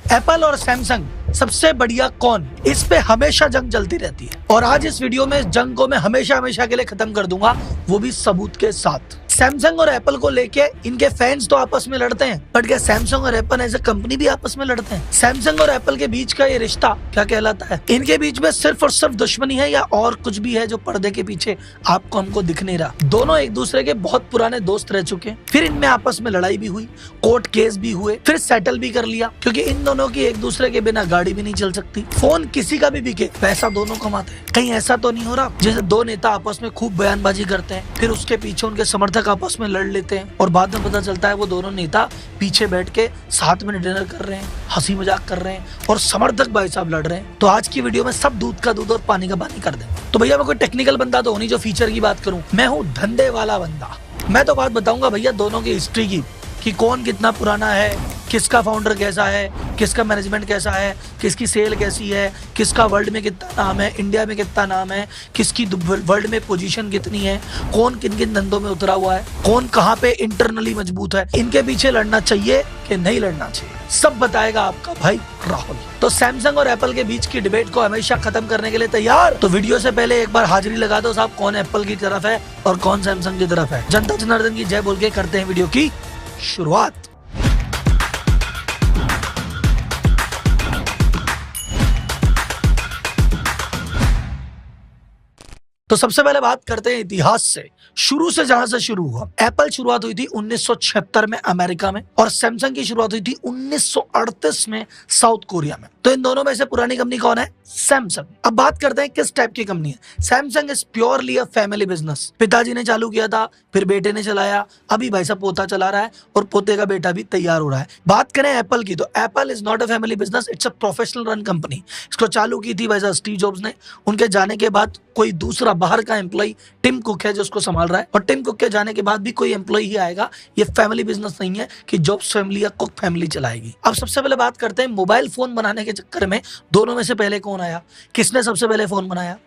Apple और Samsung सबसे बढ़िया कौन, इस पे हमेशा जंग चलती रहती है और आज इस वीडियो में इस जंग को मैं हमेशा हमेशा के लिए खत्म कर दूंगा, वो भी सबूत के साथ। सैमसंग और एप्पल को लेके इनके फैंस तो आपस में लड़ते हैं, बट क्या सैमसंग और एप्पल एज ए कंपनी भी आपस में लड़ते हैं? सैमसंग और एप्पल के बीच का ये रिश्ता क्या कहलाता है? इनके बीच में सिर्फ और सिर्फ दुश्मनी है या और कुछ भी है जो पर्दे के पीछे आपको हमको दिख नहीं रहा? दोनों एक दूसरे के बहुत पुराने दोस्त रह चुके हैं, फिर इनमें आपस में लड़ाई भी हुई, कोर्ट केस भी हुए, फिर सेटल भी कर लिया, क्योंकि इन दोनों की एक दूसरे के बिना गाड़ी भी नहीं चल सकती। फोन किसी का भी बिके, पैसा दोनों कमाते हैं। कहीं ऐसा तो नहीं हो रहा जैसे दो नेता आपस में खूब बयानबाजी करते हैं, फिर उसके पीछे उनके समर्थक आपस में लड़ लेते हैं और बाद में पता चलता है वो दोनों नेता पीछे बैठ के साथ में डिनर कर रहे हैं, हंसी मजाक कर रहे हैं और समर्थक भाई साहब लड़ रहे हैं। तो आज की वीडियो में सब दूध का दूध और पानी का पानी कर दें। तो भैया मैं कोई टेक्निकल बंदा तो नहीं जो फीचर की बात करूं, मैं हूं धंधे वाला बंदा। मैं तो बात बताऊंगा भैया दोनों की हिस्ट्री की, कि कौन कितना पुराना है, किसका फाउंडर कैसा है, किसका मैनेजमेंट कैसा है, किसकी सेल कैसी है, किसका वर्ल्ड में कितना नाम है, इंडिया में कितना नाम है, किसकी वर्ल्ड में पोजीशन कितनी है, कौन किन किन धंधों में उतरा हुआ है, कौन कहाँ पे इंटरनली मजबूत है, इनके पीछे लड़ना चाहिए कि नहीं लड़ना चाहिए, सब बताएगा आपका भाई राहुल। तो सैमसंग और एप्पल के बीच की डिबेट को हमेशा खत्म करने के लिए तैयार? तो वीडियो से पहले एक बार हाजिरी लगा दो साहब, कौन एप्पल की तरफ है और कौन सैमसंग की तरफ है। जनता जनार्दन की जय बोल के करते हैं वीडियो की शुरुआत। तो सबसे पहले बात करते हैं इतिहास से, शुरू से जहां से शुरू हुआ। एप्पल शुरुआत हुई थी 1976 में अमेरिका में और सैमसंग की शुरुआत हुई थी 1938 में साउथ कोरिया में। तो इन दोनों में से पुरानी कंपनी कौन है? सैमसंग। अब बात करते हैं किस टाइप की कंपनी है। Samsung is purely a family business. पिताजी ने चालू किया था, फिर बेटे ने चलाया, अभी भाई साहब पोता चला रहा है और पोते का बेटा भी तैयार हो रहा है। बात करें एप्पल की, तो Apple is not a family business, it's a professional run company. इसको चालू की थी भाई साहब स्टीव जॉब्स ने, उनके जाने के बाद कोई दूसरा बाहर का एम्प्लॉय टिम कुक है जो उसको संभाल रहा है, और टिम कुक के जाने के बाद भी कोई एम्प्लॉय ही आएगा। ये फैमिली बिजनेस नहीं है कि जॉब्स फैमिली या कुक फैमिली चलाएगी। अब सबसे पहले बात करते हैं मोबाइल फोन बनाने के चक्कर में दोनों में से पहले कौन आया, किसने सबसे पहले फोन बनाया?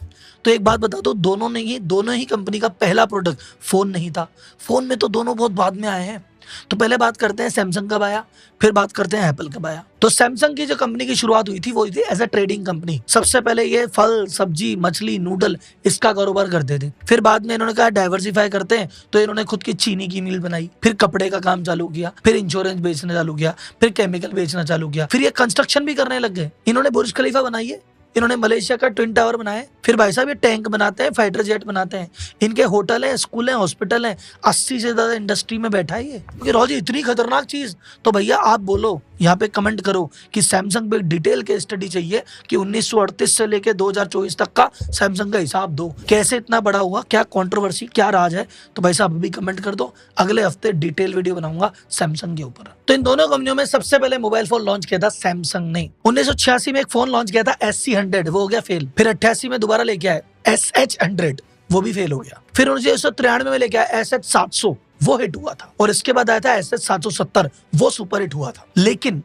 तो एक बात बता दो, दोनों ही कंपनी का पहला प्रोडक्ट फोन नहीं था। फोन में तो दोनों बहुत बाद में आए हैं। तो पहले बात करते हैं सैमसंग कब आया, फिर बात करते हैं एप्पल कब आया। तो सैमसंग की जो कंपनी की शुरुआत हुई थी वो हुई थी एज अ ट्रेडिंग कंपनी। सबसे पहले ये फल सब्जी मछली नूडल इसका कारोबार करते थे, फिर बाद में इन्होंने कहा डाइवर्सिफाई करते हैं, तो इन्होंने खुद की चीनी की मिल बनाई, फिर कपड़े का काम चालू किया, फिर इंश्योरेंस बेचना चालू किया, फिर केमिकल बेचना चालू किया, फिर ये कंस्ट्रक्शन भी करने लग गए। इन्होंने बुर्ज खलीफा बनाई है, इन्होंने मलेशिया का ट्विन टावर बनाए, फिर भाई साहब ये टैंक बनाते हैं, फाइटर जेट बनाते हैं, इनके होटल है, स्कूल है, हॉस्पिटल है, 80 से ज्यादा इंडस्ट्री में बैठा है ये। क्योंकि रोज इतनी खतरनाक चीज, तो भैया आप बोलो, यहाँ पे कमेंट करो कि सैमसंग पे डिटेल के स्टडी चाहिए कि 1938 से लेके 2024 तक का सैमसंग का हिसाब दो, कैसे इतना बड़ा हुआ, क्या कंट्रोवर्सी, क्या राज है। तो भाई साहब अभी कमेंट कर दो, अगले हफ्ते डिटेल वीडियो बनाऊंगा सैमसंग के ऊपर। तो इन दोनों कंपनियों में सबसे पहले मोबाइल फोन लॉन्च किया था सैमसंग ने। 1986 में एक फोन लॉन्च किया था SC100, वो हो गया फेल। फिर 88 में दोबारा लेके आए SH100, वो भी फेल हो गया। फिर 1993 में लेके आए SH700, वो हिट हुआ था, और इसके बाद आया था SH770, वो सुपर हिट हुआ था। लेकिन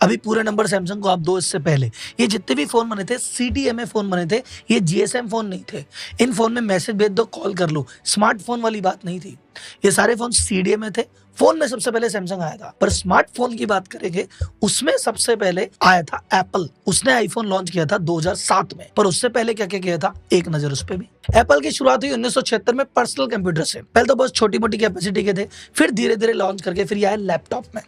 अभी पूरे नंबर सैमसंग को आप दो, इससे पहले ये जितने भी फोन बने थे CDMA फोन बने थे, ये GSM फोन नहीं थे। इन फोन में मैसेज भेज दो, कॉल कर लो, स्मार्टफोन वाली बात नहीं थी। ये सारे फोन CDMA थे। फोन में सबसे पहले सैमसंग आया था, पर स्मार्टफोन की बात करेंगे उसमें सबसे पहले आया था एप्पल। उसने आईफोन लॉन्च किया था 2007 में, पर उससे पहले क्या क्या किया था एक नजर उस पे भी। एप्पल की शुरुआत हुई 1976 में पर्सनल कंप्यूटर से। पहले तो बहुत छोटी मोटी कैपेसिटी के थे, फिर धीरे धीरे लॉन्च करके फिर ये आए लैपटॉप में,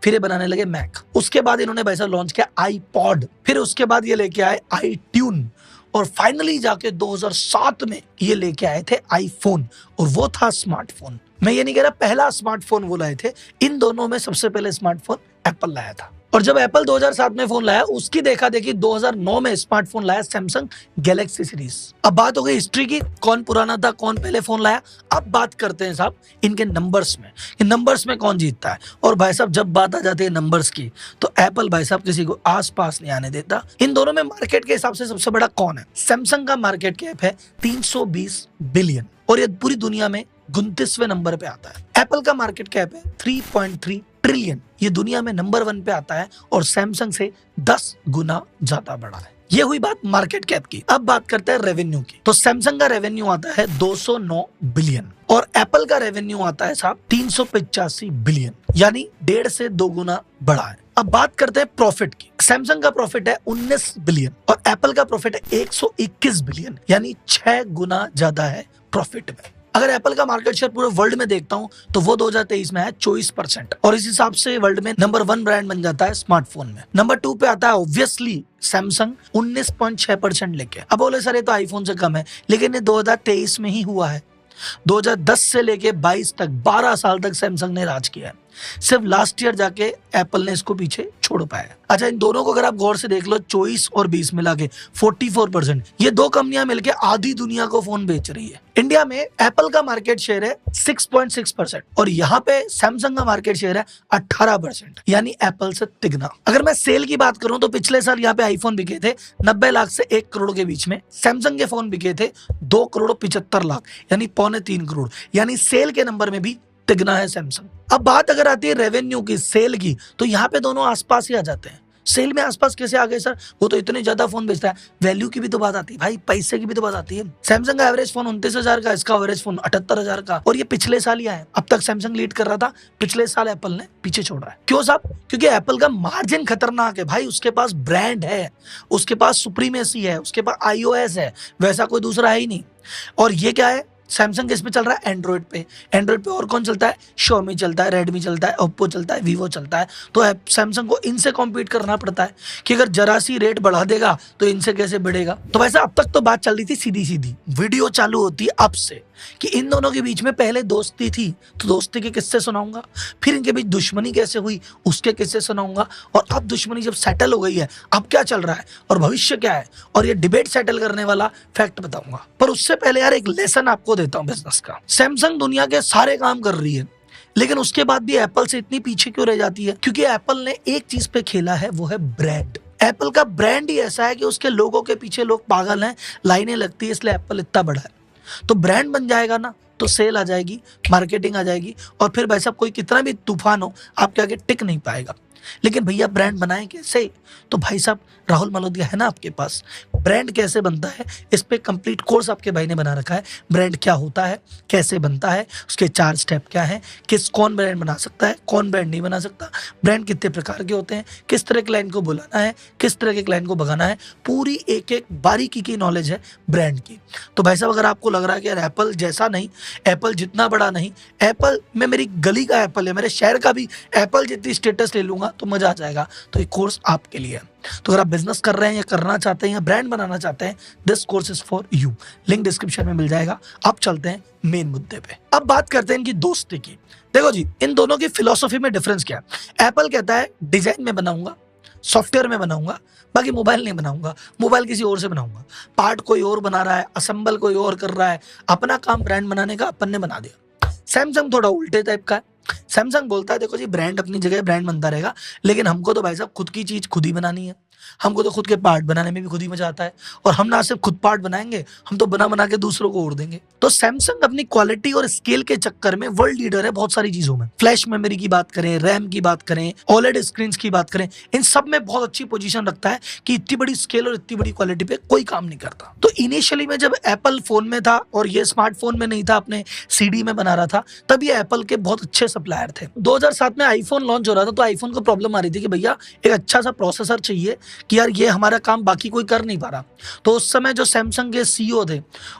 फिर ये बनाने लगे मैक। उसके बाद इन्होंने भाई साहब लॉन्च किया आईपॉड, फिर उसके बाद ये लेके आए आईट्यून, और फाइनली जाके 2007 में ये लेके आए थे आईफोन, और वो था स्मार्टफोन। मैं ये नहीं कह रहा पहला स्मार्टफोन वो लाए थे, इन दोनों में सबसे पहले स्मार्टफोन एप्पल लाया था। और जब एप्पल 2007 में फोन लाया, उसकी देखा देखी 2009 में स्मार्टफोन लाया सैमसंग गैलेक्सी सीरीज। अब बात हो गई हिस्ट्री की, कौन पुराना था, कौन पहले फोन लाया। अब बात करते हैं साहब इनके नंबर्स में, नंबर्स में कौन जीतता है। और भाई साहब जब बात आ जाती है नंबर्स की, तो एप्पल भाई साहब किसी को आस पास नहीं आने देता। इन दोनों में मार्केट के हिसाब से सबसे बड़ा कौन है? सैमसंग का मार्केट कैप है 320 बिलियन, और ये पूरी दुनिया में 29वें नंबर पे आता है। एप्पल का मार्केट कैप है 3.3 ट्रिलियन, ये दुनिया में नंबर 1 पे आता है और सैमसंग से 10 गुना ज्यादा बड़ा है। ये हुई बात मार्केट कैप की। अब बात करते हैं रेवेन्यू की। तो सैमसंग का रेवेन्यू आता है 209 बिलियन और एप्पल का रेवेन्यू आता है साहब 385 बिलियन, यानी 1.5 से 2 गुना बड़ा है। अब बात करते हैं प्रॉफिट की। सैमसंग का प्रॉफिट है 19 बिलियन और एप्पल का प्रॉफिट है 121 बिलियन, यानी 6 गुना ज्यादा है प्रॉफिट में। अगर एप्पल का मार्केट शेयर पूरे वर्ल्ड में देखता हूं तो वो 2023 में है 24% और इस हिसाब से वर्ल्ड में नंबर 1 ब्रांड बन जाता है स्मार्टफोन में। नंबर 2 पे आता है ऑब्वियसली सैमसंग 19.6% लेके। अब बोले सर ये तो आईफोन से कम है, लेकिन ये 2023 में ही हुआ है। 2010 से लेके 22 तक 12 साल तक सैमसंग ने राज किया है। सिर्फ लास्ट ईयर जाके एप्पल ने इसको पीछे छोड़ पाया। अच्छा, इन दोनों को अगर आप गौर से देख लो, 24 और 20 मिला के 44%, ये दो कंपनियां मिलके आधी दुनिया को फोन बेच रही है। इंडिया में एप्पल का मार्केट शेयर है 6.6% और यहाँ पे सैमसंग का मार्केट शेयर है 18%, यानी एप्पल से तिगना। अगर मैं सेल की बात करूं तो पिछले साल यहाँ पे आईफोन बिके थे 90 लाख से 1 करोड़ के बीच में। सैमसंग के फोन बिके थे 2 करोड़ 75 लाख, यानी 2.25 करोड़, यानी सेल के नंबर में भी तिगना है सैमसंग। अब बात अगर आती है रेवेन्यू की, सेल की, तो यहाँ पे दोनों आसपास ही आ जाते हैं। सेल में आसपास कैसे आ गए सर? वो तो इतने ज्यादा फोन बेचता है। वैल्यू की भी तो बात आती है भाई, पैसे की भी तो बात आती है। सैमसंग का एवरेज फोन 29,000 का, इसका एवरेज फोन 78,000 का, और ये पिछले साल ही आया है। अब तक सैमसंग लीड कर रहा था, पिछले साल एप्पल ने पीछे छोड़ा है। क्यों साहब? क्योंकि एप्पल का मार्जिन खतरनाक है भाई। उसके पास ब्रांड है, उसके पास सुप्रीमेसी है, उसके पास iOS है, वैसा कोई दूसरा है ही नहीं। और ये क्या है? सैमसंग किस पे चल रहा है? एंड्रॉइड पे। एंड्रॉइड पे और कौन चलता है? Xiaomi चलता है, रेडमी चलता है, ओप्पो चलता है, वीवो चलता है। तो सैमसंग को इनसे कॉम्पीट करना पड़ता है कि अगर जरा सी रेट बढ़ा देगा तो इनसे कैसे बढ़ेगा। तो वैसे अब तक तो बात चल रही थी सीधी सीधी, वीडियो चालू होती है अब से कि इन दोनों के बीच में पहले दोस्ती थी, तो दोस्ती के किस्से सुनाऊंगा, फिर इनके बीच दुश्मनी कैसे हुई उसके किस्से सुनाऊंगा, और अब दुश्मनी जब सेटल हो गई है अब क्या चल रहा है और भविष्य क्या है, और ये डिबेट सेटल करने वाला फैक्ट बताऊंगा। पर उससे पहले यार एक लेसन आपको देता हूं बिजनेस का। सैमसंग दुनिया के सारे काम कर रही है, लेकिन उसके बाद भी एप्पल से इतनी पीछे क्यों रह जाती है? क्योंकि एप्पल ने एक चीज पे खेला है, वो है ब्रांड। एप्पल का ब्रांड ही ऐसा है कि उसके लोगों के पीछे लोग पागल हैं, लाइनें लगती है, इसलिए एप्पल इतना बड़ा है। तो ब्रांड बन जाएगा ना तो सेल आ जाएगी, मार्केटिंग आ जाएगी, और फिर भाई साहब कोई कितना भी तूफान हो आपके आगे टिक नहीं पाएगा। लेकिन भैया ब्रांड बनाए कैसे? तो भाई साहब राहुल मलोदिया है ना आपके पास, ब्रांड कैसे बनता है इस पे कंप्लीट कोर्स आपके भाई ने बना रखा है। ब्रांड क्या होता है, कैसे बनता है, उसके 4 स्टेप क्या है, कौन ब्रांड बना सकता है, कौन ब्रांड नहीं बना सकता, ब्रांड कितने प्रकार के होते हैं, किस तरह के क्लाइंट को बुलाना है, किस तरह के क्लाइंट को भगाना है, पूरी एक एक बारीकी की नॉलेज है ब्रांड की। तो भाई साहब अगर आपको लग रहा है कि यार एप्पल जैसा नहीं, एप्पल जितना बड़ा नहीं, एप्पल में मेरी गली का एप्पल है, मेरे शहर का भी एप्पल जितनी स्टेटस ले लूंगा तो मजा आ जाएगा, तो ये कोर्स आपके लिए है। तो अगर आप बिजनेस कर रहे हैं या करना चाहते हैं या ब्रांड बनाना चाहते हैं, this course is for you. Link description में मिल जाएगा। अब चलते हैं मेन मुद्दे पे। अब बात करते हैं इनकी दोस्ती की। देखो जी, इन दोनों की फिलॉसफी में डिफरेंस क्या है? एप्पल कहता है डिजाइन में बनाऊंगा, सॉफ्टवेयर में बनाऊंगा, बाकी मोबाइल नहीं बनाऊंगा, मोबाइल किसी और से बनाऊंगा। पार्ट कोई और बना रहा है, असेंबल कोई और कर रहा है, अपना काम ब्रांड बनाने का अपन ने बना दिया। सैमसंग थोड़ा उल्टे टाइप का है। सैमसंग बोलता है देखो जी ब्रांड अपनी जगह ब्रांड बनता रहेगा, लेकिन हमको तो भाई साहब खुद की चीज खुद ही बनानी है। हमको तो खुद के पार्ट बनाने में भी खुद ही मजा आता है, और हम ना सिर्फ खुद पार्ट बनाएंगे, हम तो बना बना के दूसरों को और देंगे। तो सैमसंग अपनी क्वालिटी और स्केल के चक्कर में वर्ल्ड लीडर है बहुत सारी चीजों में। फ्लैश मेमोरी की बात करें, रैम की बात करें, ओलेड स्क्रीन की बात करें, इन सब में बहुत अच्छी पोजीशन रखता है कि इतनी बड़ी स्केल और इतनी बड़ी क्वालिटी पे कोई काम नहीं करता। तो इनिशियली में जब एप्पल फोन में था और ये स्मार्टफोन में नहीं था, अपने सीडी में बना रहा था, तब ये एप्पल के बहुत अच्छे सप्लायर थे। 2007 में आईफोन लॉन्च हो रहा था, तो आईफोन को प्रॉब्लम आ रही थी कि भैया एक अच्छा सा प्रोसेसर चाहिए कि यार ये हमारा काम बाकी कोई कर नहीं पा रहा। तो उस समय जो सैमसंग के सीईओ थे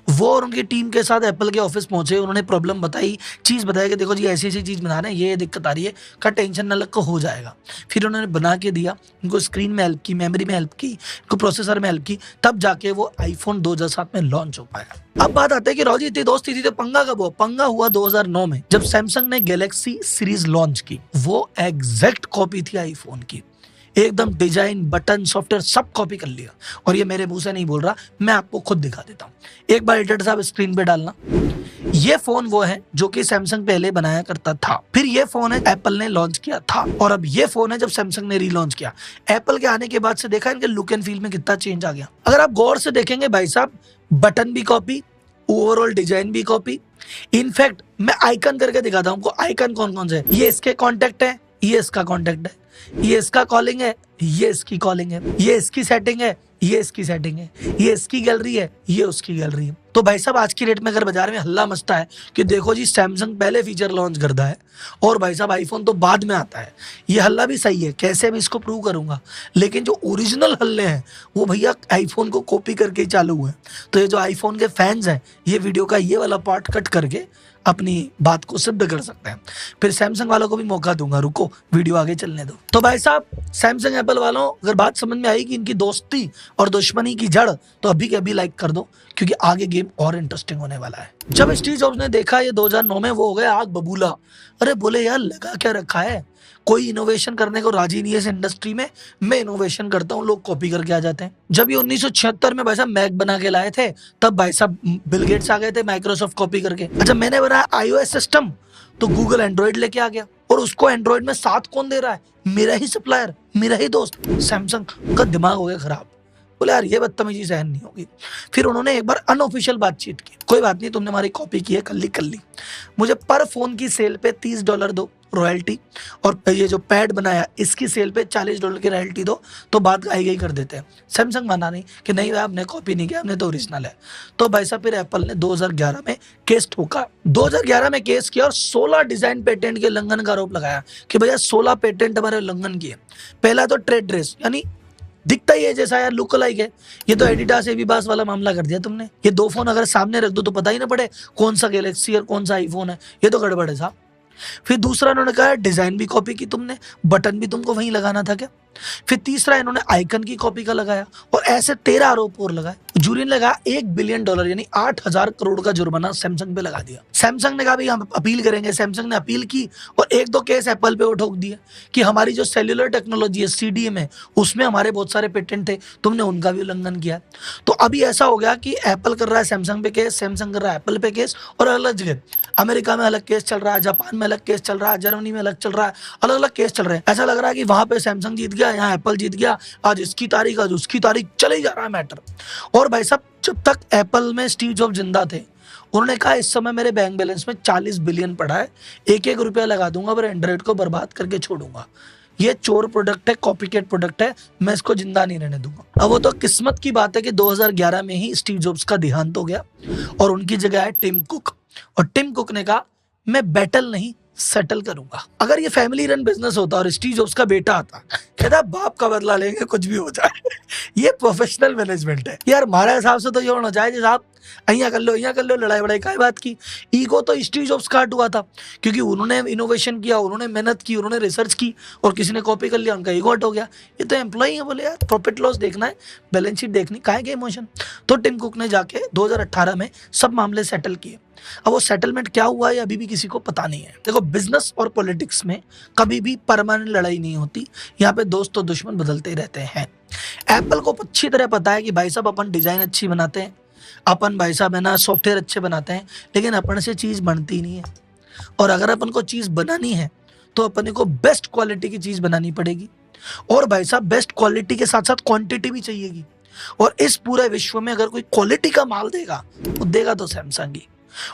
वो और उनकी टीम के साथ एप्पल के ऑफिस पहुंचे, उन्होंने प्रॉब्लम बताई, चीज बताया कि देखो जी ऐसी ऐसी चीज बना रहे हैं, ये दिक्कत आ रही है, का टेंशन न लग को हो जाएगा। फिर उन्होंने बना के दिया, उनको स्क्रीन में हेल्प की, मेमोरी में हेल्प की, उनको प्रोसेसर में हेल्प की, तब जाके वो आईफोन 2007 में लॉन्च हो पाया। अब बात आती है कि रोजी इतनी दोस्ती थी तो पंगा कब हुआ? पंगा हुआ 2009 में, जब सैमसंग ने गैलेक्सी सीरीज लॉन्च की। वो एग्जैक्ट कॉपी थी आईफोन की, एकदम डिजाइन, बटन, सॉफ्टवेयर सब कॉपी कर लिया। और ये मेरे मुंह से नहीं बोल रहा, मैं आपको खुद दिखा देता हूं। एक बार एडिटर साहब स्क्रीन पे डालना। ये फोन वो है जो कि सैमसंग पहले बनाया करता था, फिर ये फोन है एप्पल ने लॉन्च किया था, और अब ये फोन है जब सैमसंग ने रीलॉन्च किया। एप्पल के आने के बाद से देखा इनके लुक एंड फील में कितना चेंज आ गया। अगर आप गौर से देखेंगे भाई साहब, बटन भी कॉपी, ओवरऑल डिजाइन भी कॉपी। इनफैक्ट मैं आइकन करके दिखाता हूं आपको, आइकन कौन कौन से। ये इसके कॉन्टेक्ट है, ये इसका कॉन्टेक्ट है, ये इसका कॉलिंग है, ये इसकी कॉलिंग है, ये इसकी सेटिंग है, ये इसकी सेटिंग है, ये इसकी गैलरी है, ये उसकी गैलरी है। तो भाई साहब आज की डेट में अगर बाजार में हल्ला मचता है कि देखो जी सैमसंग पहले फीचर लॉन्च करता है और भाई साहब आईफोन तो बाद में आता है, ये हल्ला भी सही है, कैसे मैं इसको प्रूव करूंगा। लेकिन जो ओरिजिनल हल्ले हैं वो भैया आईफोन को कॉपी करके ही चालू हुए। तो ये जो आईफोन के फैंस हैं ये वीडियो का ये वाला पार्ट कट करके अपनी बात को सिद्ध कर सकते हैं। फिर सैमसंग वालों को भी मौका दूंगा, रुको वीडियो आगे चलने दो। तो भाई साहब सैमसंग एप्पल वालों अगर बात समझ में आई कि इनकी दोस्ती और दुश्मनी की जड़, तो अभी के अभी लाइक कर दो क्योंकि आगे गेम और इंटरेस्टिंग होने वाला है। जब स्टीव जॉब्स ने देखा ये 2009 में, वो हो गया आग बबूला। अरे बोले यार लगा क्या रखा है, कोई इनोवेशन करने को राजी नहीं है इस इंडस्ट्री में, मैं इनोवेशन करता हूँ, लोग कॉपी करके आ जाते हैं। जब ये 1976 में भाई साहब मैक बना के लाए थे तब भाई साहब बिल गेट्स आ गए थे माइक्रोसॉफ्ट कॉपी करके। अच्छा मैंने बनाया iOS सिस्टम तो गूगल एंड्रॉइड लेके आ गया, और उसको एंड्रॉइड में साथ कौन दे रहा है, मेरा ही सप्लायर, मेरा ही दोस्त सैमसंग। का दिमाग हो गया खराब, बोले यार ये बदतमीजी सहन नहीं होगी। फिर उन्होंने एक बार अनऑफिशियल बातचीत की, कोई बात नहीं तुमने हमारी कॉपी की है, कर ली, मुझे पर फोन की सेल पे $30 दो रॉयल्टी, और ये जो पैड बनाया इसकी सेल पे $40 की रॉयल्टी दो, तो बात गाई गई कर देते हैं। सैमसंग माना नहीं कि नहीं भाई आपने कॉपी नहीं किया, हमने तो ओरिजिनल है। तो भाई साहब फिर एप्पल ने 2011 में केस ठोका, 2011 में केस किया और 16 डिजाइन पेटेंट के उल्लंघन का आरोप लगाया कि भैया 16 पेटेंट हमारे उल्लंघन किए। पहला तो ट्रेड ड्रेस, यानी दिखता ही है जैसा यार, लुक अलाइक है, ये तो एडिडास एबीबास वाला मामला कर दिया तुमने। ये दो फोन अगर सामने रख दो तो पता ही ना पड़े कौन सा गैलेक्सी और कौन सा आईफोन है, ये तो गड़बड़ है साहब। फिर दूसरा इन्होंने कहा डिजाइन भी कॉपी की तुमने, बटन भी तुमको वहीं लगाना था क्या। फिर तीसरा इन्होंने आइकन की कॉपी का लगाया, और ऐसे 13 आरोप और लगाए। जूरी ने लगा $1 बिलियन यानी 8,000 करोड़ का जुर्माना सैमसंग पे लगा दिया। सैमसंग ने कहा भाई हम अपील करेंगे, सैमसंग ने अपील की और 1-2 केस एप्पल पे ठोक दिए कि हमारी जो सेल्युलर टेक्नोलॉजी है CDM है उसमें हमारे बहुत सारे पेटेंट थे, तुमने उनका भी उल्लंघन किया। तो अभी ऐसा हो गया कि एप्पल कर रहा है सैमसंग पे केस, सैमसंग कर रहा है एप्पल पे केस, और अलग जगह अमेरिका में अलग केस चल रहा है, जापान में अलग केस चल रहा है, जर्मनी में अलग चल रहा है, अलग अलग केस चल रहे हैं। ऐसा लग रहा है कि वहां पे सैमसंग जीत गया, यहाँ एप्पल जीत गया, आज इसकी तारीख आज उसकी तारीख, चले ही जा रहा है मैटर। और भाई साहब जब तक एप्पल में स्टीव जॉब जिंदा थे उन्होंने कहा इस समय मेरे बैंक बैलेंस में 40 बिलियन पड़ा है, एक रुपया लगा दूंगा पर एंड्रॉइड को बर्बाद करके छोड़ूंगा। ये चोर प्रोडक्ट है, कॉपीकेट प्रोडक्ट है, मैं इसको जिंदा नहीं रहने दूंगा। अब वो तो किस्मत की बात है कि 2011 में ही स्टीव जॉब्स का देहांत हो गया और उनकी जगह है टिम कुक, और टिम कुक ने कहा मैं बैटल नहीं सेटल करूंगा। अगर ये फैमिली रन बिजनेस होता और स्टीव जॉब्स का बेटा आता, कहता बाप का बदला लेंगे कुछ भी हो जाए। ये प्रोफेशनल मैनेजमेंट है यार। हमारे हिसाब से तो ये होना चाहिए साहब, यहाँ कर लो, लड़ाई बड़ाई काय बात की। ईगो तो स्टीव जॉब्स का हट हुआ था क्योंकि उन्होंने इनोवेशन किया, उन्होंने मेहनत की, उन्होंने रिसर्च की और किसी ने कॉपी कर लिया, उनका ईगो हट हो गया। ये तो एम्प्लॉई है, बोले यार प्रॉफिट लॉस देखना है, बैलेंस शीट देखनी, काहे के इमोशन। तो टिम कुक ने जाके 2018 में सब मामले सेटल किए। अब वो सेटलमेंट क्या हुआ है अभी भी किसी को पता नहीं है। देखो बिजनेस और पॉलिटिक्स में कभी भी परमानेंट लड़ाई नहीं होती, यहाँ पे दोस्त और दुश्मन बदलते रहते हैं। एप्पल को अच्छी तरह पता है कि भाई साहब अपन डिजाइन अच्छी बनाते हैं, अपन भाई साहब है ना सॉफ्टवेयर अच्छे बनाते हैं, लेकिन अपन से चीज बनती नहीं है। और अगर अपन को चीज बनानी है तो अपने को बेस्ट क्वालिटी की चीज बनानी पड़ेगी, और भाई साहब बेस्ट क्वालिटी के साथ साथ क्वांटिटी भी चाहिएगी। और इस पूरे विश्व में अगर कोई क्वालिटी का माल देगा वो देगा तो सैमसंग ही।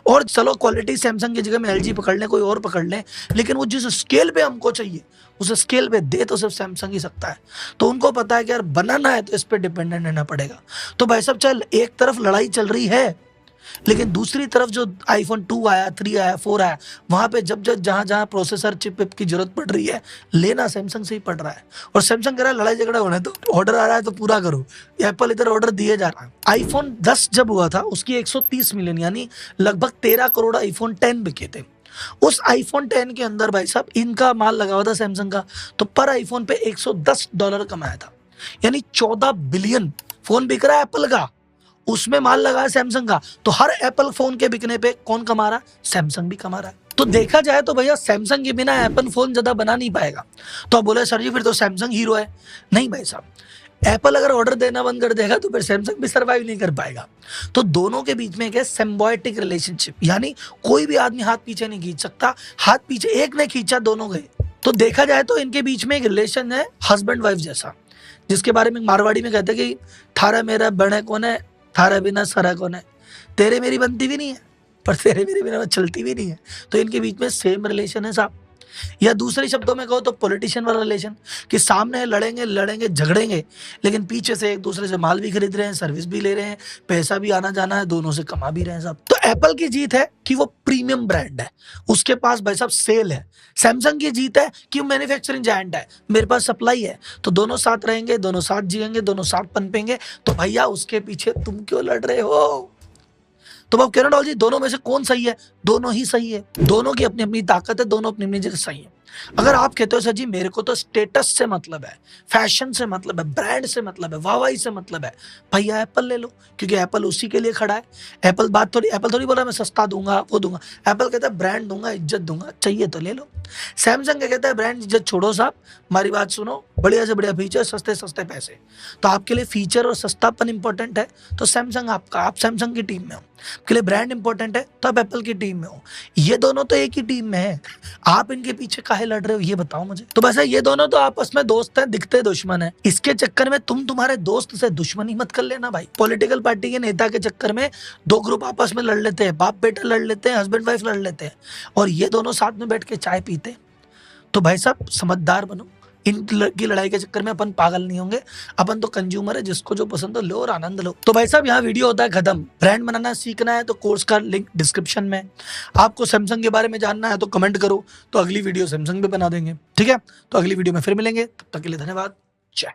और चलो क्वालिटी सैमसंग की जगह में LG पकड़ लें, कोई और पकड़ लें, लेकिन वो जिस स्केल पे हमको चाहिए उस स्केल पे दे तो सिर्फ सैमसंग ही सकता है। तो उनको पता है कि यार बनाना है तो इस पे डिपेंडेंट रहना पड़ेगा। तो भाई साहब चल एक तरफ लड़ाई चल रही है, लेकिन दूसरी तरफ जो iPhone 2 आया, 3 आया, 4 आया, वहां पे जब जहां प्रोसेसर चिप की जरूरत पड़ रही है लेना सैमसंग से ही पड़ रहा है। और सैमसंग कह रहा है लड़ाई झगड़ा होना है तो ऑर्डर आ रहा है तो पूरा करो, एप्पल इधर ऑर्डर दिए जा रहा है। iPhone 10 जब हुआ था उसकी 130 मिलियन यानी लगभग 13 करोड़ iPhone 10 बिके थे। उस iPhone 10 के अंदर भाई साहब इनका माल लगा हुआ था सैमसंग का, तो पर आईफोन पे $110 कमाया था, यानी 14 बिलियन फोन बिक रहा है एप्पल का, उसमें माल लगा है सैमसंग का। तो हर एप्पल फोन के बिकने पे कौन कमा रहा है, सैमसंग भी कमा रहा है। तो देखा जाए तो भैया सैमसंग के बिना एप्पल फोन ज्यादा बना नहीं पाएगा। तो आप बोले सर जी फिर तो सैमसंग हीरो है। नहीं भाई साहब, एप्पल अगर ऑर्डर देना बंद कर देगा तो फिर सैमसंग भी सर्वाइव नहीं कर पाएगा। तो दोनों के बीच में एक है सिम्बायोटिक रिलेशनशिप, यानी कोई भी आदमी हाथ पीछे नहीं खींच सकता, हाथ पीछे एक ने खींचा दोनों गए। तो देखा जाए तो इनके बीच में एक रिलेशन है हस्बैंड वाइफ जैसा, जिसके बारे में मारवाड़ी में कहते हैं कि थारा मेरा बने कौन है, थारा बिना सरा कौन है। तेरे मेरी बनती भी नहीं है पर तेरे मेरे बिना चलती भी नहीं है। तो इनके बीच में सेम रिलेशन है साहब। या दूसरे शब्दों में कहो तो पॉलिटिशियन वाला रिलेशन, कि सामने लड़ेंगे लड़ेंगे झगड़ेंगे, लेकिन पीछे से एक दूसरे से माल भी खरीद रहे हैं, सर्विस भी ले रहे हैं, पैसा भी आना जाना है, दोनों से कमा भी रहे हैं सब। तो एप्पल की जीत है कि वो प्रीमियम ब्रांड है, उसके पास भाई साहब सेल है। सैमसंग की जीत है कि वो मैन्युफैक्चरिंग जायंट है, मेरे पास सप्लाई है। तो दोनों साथ रहेंगे, दोनों साथ जिएंगे, दोनों साथ पनपेंगे। तो भैया उसके पीछे तुम क्यों लड़ रहे हो? तो अब कह रहे जी दोनों में से कौन सही है? दोनों ही सही है, दोनों की अपनी अपनी ताकत है, दोनों अपनी अपनी जगह सही है। अगर आप कहते हो सर जी मेरे को तो स्टेटस से मतलब है, फैशन से मतलब है, ब्रांड से मतलब है, वाहवाही से मतलब है, भैया एप्पल ले लो, क्योंकि एप्पल उसी के लिए खड़ा है। एप्पल थोड़ी बोला मैं सस्ता दूंगा वो दूंगा। एप्पल कहता है ब्रांड दूंगा, इज्जत दूंगा, चाहिए तो ले लो। सैमसंग क्या कहता है? ब्रांड इज्जत छोड़ो साहब, हमारी बात सुनो, बढ़िया से बढ़िया फीचर, सस्ते सस्ते पैसे। तो आपके लिए फीचर और सस्तापन इंपॉर्टेंट है तो सैमसंग आपका, आप सैमसंग की टीम में हो। आपके लिए ब्रांड इंपॉर्टेंट है तो आप एप्पल की टीम में हो। ये दोनों तो एक ही टीम में है, आप इनके पीछे काहे लड़ रहे हो ये बताओ मुझे। तो वैसे ये दोनों तो आपस में दोस्त हैं, दिखते दुश्मन हैं। इसके चक्कर में तुम तुम्हारे दोस्त से दुश्मनी मत कर लेना भाई। पॉलिटिकल पार्टी के नेता के चक्कर में दो ग्रुप आपस में लड़ लेते हैं, बाप बेटा लड़ लेते हैं, हस्बैंड वाइफ लड़ लेते हैं, और ये दोनों साथ में बैठ के चाय पीते हैं। तो भाई साहब समझदार बनो, इनकी लड़ाई के चक्कर में अपन पागल नहीं होंगे। अपन तो कंज्यूमर है, जिसको जो पसंद हो लो और आनंद लो। तो भाई साहब यहाँ वीडियो होता है खत्म। ब्रांड बनाना सीखना है तो कोर्स का लिंक डिस्क्रिप्शन में। आपको सैमसंग के बारे में जानना है तो कमेंट करो, तो अगली वीडियो सैमसंग पे बना देंगे। ठीक है, तो अगली वीडियो में फिर मिलेंगे, तब तक के लिए धन्यवाद। जय।